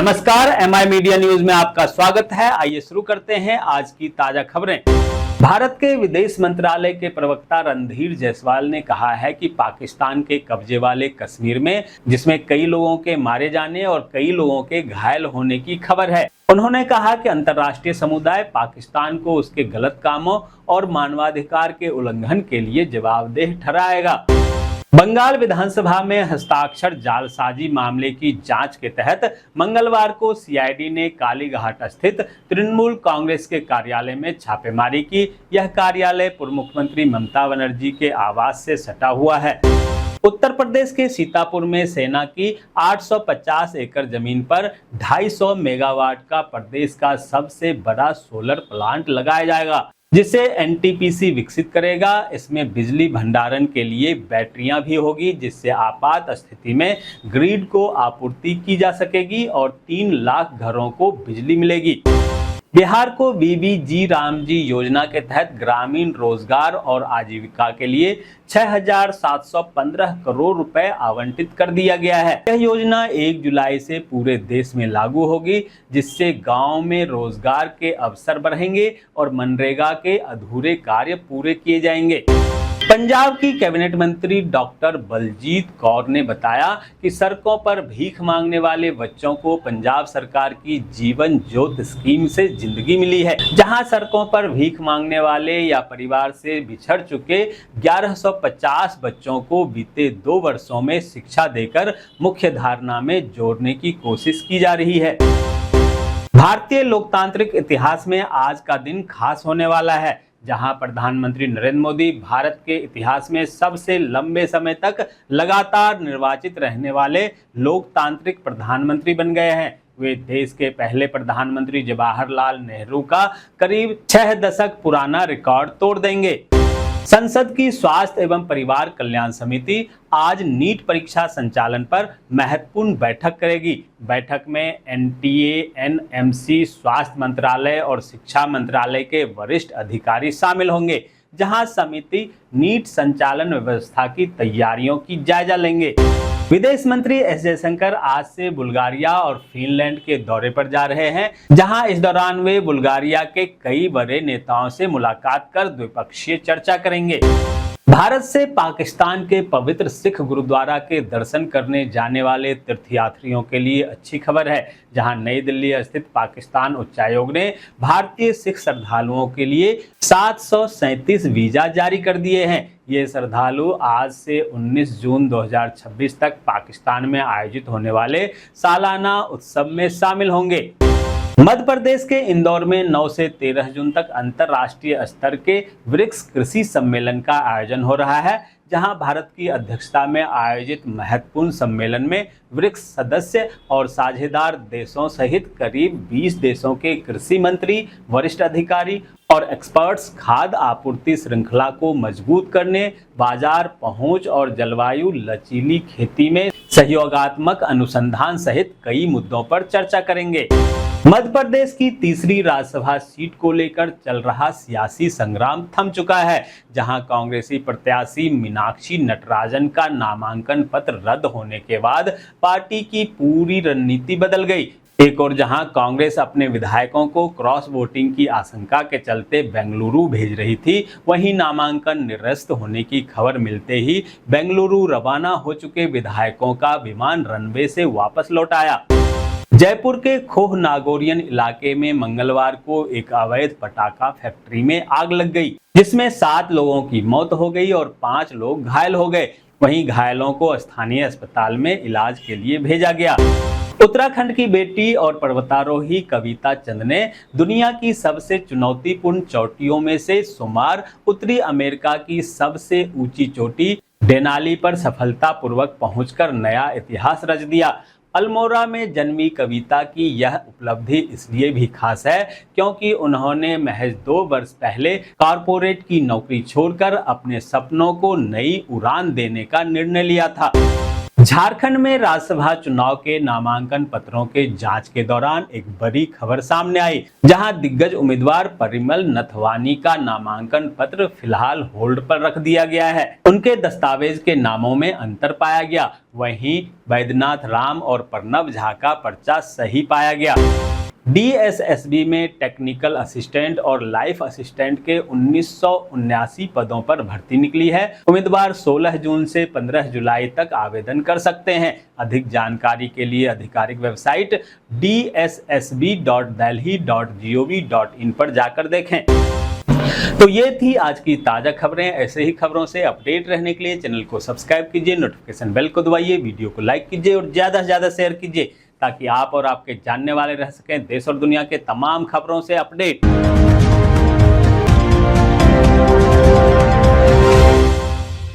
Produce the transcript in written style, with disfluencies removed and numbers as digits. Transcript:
नमस्कार, MI media news में आपका स्वागत है। आइए शुरू करते हैं आज की ताजा खबरें। भारत के विदेश मंत्रालय के प्रवक्ता रणधीर जायसवाल ने कहा है कि पाकिस्तान के कब्जे वाले कश्मीर में, जिसमें कई लोगों के मारे जाने और कई लोगों के घायल होने की खबर है, उन्होंने कहा कि अंतर्राष्ट्रीय समुदाय पाकिस्तान को उसके गलत कामों और मानवाधिकार के उल्लंघन के लिए जवाबदेह ठहराएगा। बंगाल विधानसभा में हस्ताक्षर जालसाजी मामले की जांच के तहत मंगलवार को सीआईडी ने कालीघाट स्थित तृणमूल कांग्रेस के कार्यालय में छापेमारी की। यह कार्यालय पूर्व मुख्यमंत्री ममता बनर्जी के आवास से सटा हुआ है। उत्तर प्रदेश के सीतापुर में सेना की 850 एकड़ जमीन पर 250 मेगावाट का प्रदेश का सबसे बड़ा सोलर प्लांट लगाया जाएगा, जिसे एनटीपीसी विकसित करेगा। इसमें बिजली भंडारण के लिए बैटरियां भी होगी, जिससे आपात स्थिति में ग्रिड को आपूर्ति की जा सकेगी और 3 लाख घरों को बिजली मिलेगी। बिहार को बीबीजी रामजी योजना के तहत ग्रामीण रोजगार और आजीविका के लिए 6,715 करोड़ रुपए आवंटित कर दिया गया है। यह योजना 1 जुलाई से पूरे देश में लागू होगी, जिससे गांव में रोजगार के अवसर बढ़ेंगे और मनरेगा के अधूरे कार्य पूरे किए जाएंगे। पंजाब की कैबिनेट मंत्री डॉक्टर बलजीत कौर ने बताया कि सड़कों पर भीख मांगने वाले बच्चों को पंजाब सरकार की जीवन ज्योति स्कीम से जिंदगी मिली है, जहां सड़कों पर भीख मांगने वाले या परिवार से बिछड़ चुके 1150 बच्चों को बीते 2 वर्षों में शिक्षा देकर मुख्य धारणा में जोड़ने की कोशिश की जा रही है। भारतीय लोकतांत्रिक इतिहास में आज का दिन खास होने वाला है, जहां प्रधानमंत्री नरेंद्र मोदी भारत के इतिहास में सबसे लंबे समय तक लगातार निर्वाचित रहने वाले लोकतांत्रिक प्रधानमंत्री बन गए हैं। वे देश के पहले प्रधानमंत्री जवाहरलाल नेहरू का करीब 6 दशक पुराना रिकॉर्ड तोड़ देंगे। संसद की स्वास्थ्य एवं परिवार कल्याण समिति आज नीट परीक्षा संचालन पर महत्वपूर्ण बैठक करेगी। बैठक में एनटीए, एनएमसी, स्वास्थ्य मंत्रालय और शिक्षा मंत्रालय के वरिष्ठ अधिकारी शामिल होंगे, जहां समिति नीट संचालन व्यवस्था की तैयारियों की जायजा लेंगे। विदेश मंत्री एस जयशंकर आज से बुल्गारिया और फिनलैंड के दौरे पर जा रहे हैं, जहां इस दौरान वे बुल्गारिया के कई बड़े नेताओं से मुलाकात कर द्विपक्षीय चर्चा करेंगे। भारत से पाकिस्तान के पवित्र सिख गुरुद्वारा के दर्शन करने जाने वाले तीर्थयात्रियों के लिए अच्छी खबर है, जहां नई दिल्ली स्थित पाकिस्तान उच्चायोग ने भारतीय सिख श्रद्धालुओं के लिए 737 वीजा जारी कर दिए हैं। ये श्रद्धालु आज से 19 जून 2026 तक पाकिस्तान में आयोजित होने वाले सालाना उत्सव में शामिल होंगे। मध्य प्रदेश के इंदौर में 9 से 13 जून तक अंतर्राष्ट्रीय स्तर के ब्रिक्स कृषि सम्मेलन का आयोजन हो रहा है, जहां भारत की अध्यक्षता में आयोजित महत्वपूर्ण सम्मेलन में ब्रिक्स सदस्य और साझेदार देशों सहित करीब 20 देशों के कृषि मंत्री, वरिष्ठ अधिकारी और एक्सपर्ट्स खाद्य आपूर्ति श्रृंखला को मजबूत करने, बाजार पहुंच और जलवायु लचीली खेती में सहयोगात्मक अनुसंधान सहित कई मुद्दों पर चर्चा करेंगे। मध्य प्रदेश की तीसरी राज्यसभा सीट को लेकर चल रहा सियासी संग्राम थम चुका है, जहां कांग्रेसी प्रत्याशी मीनाक्षी नटराजन का नामांकन पत्र रद्द होने के बाद पार्टी की पूरी रणनीति बदल गई। एक और जहां कांग्रेस अपने विधायकों को क्रॉस वोटिंग की आशंका के चलते बेंगलुरु भेज रही थी, वहीं नामांकन निरस्त होने की खबर मिलते ही बेंगलुरु रवाना हो चुके विधायकों का विमान रनवे से वापस लौट आया। जयपुर के खोह नागौरियन इलाके में मंगलवार को एक अवैध पटाखा फैक्ट्री में आग लग गई, जिसमें 7 लोगों की मौत हो गई और 5 लोग घायल हो गए। वहीं घायलों को स्थानीय अस्पताल में इलाज के लिए भेजा गया। उत्तराखंड की बेटी और पर्वतारोही कविता चंद ने दुनिया की सबसे चुनौतीपूर्ण चोटियों में से शुमार उत्तरी अमेरिका की सबसे ऊंची चोटी डेनाली पर सफलतापूर्वक पहुंचकर नया इतिहास रच दिया। अल्मोड़ा में जन्मी कविता की यह उपलब्धि इसलिए भी खास है क्योंकि उन्होंने महज 2 वर्ष पहले कॉरपोरेट की नौकरी छोड़कर अपने सपनों को नई उड़ान देने का निर्णय लिया था। झारखंड में राज्यसभा चुनाव के नामांकन पत्रों के जांच के दौरान एक बड़ी खबर सामने आई, जहां दिग्गज उम्मीदवार परिमल नथवानी का नामांकन पत्र फिलहाल होल्ड पर रख दिया गया है। उनके दस्तावेज के नामों में अंतर पाया गया, वहीं बैद्यनाथ राम और प्रणव झा का पर्चा सही पाया गया। DSSB में टेक्निकल असिस्टेंट और लाइफ असिस्टेंट के 1979 पदों पर भर्ती निकली है। उम्मीदवार 16 जून से 15 जुलाई तक आवेदन कर सकते हैं। अधिक जानकारी के लिए आधिकारिक वेबसाइट dssb.delhi.gov.in पर जाकर देखें। तो ये थी आज की ताजा खबरें। ऐसे ही खबरों से अपडेट रहने के लिए चैनल को सब्सक्राइब कीजिए, नोटिफिकेशन बेल को दबाइए, वीडियो को लाइक कीजिए और ज्यादा से ज्यादा शेयर कीजिए, ताकि आप और आपके जानने वाले रह सकें देश और दुनिया के तमाम खबरों से अपडेट।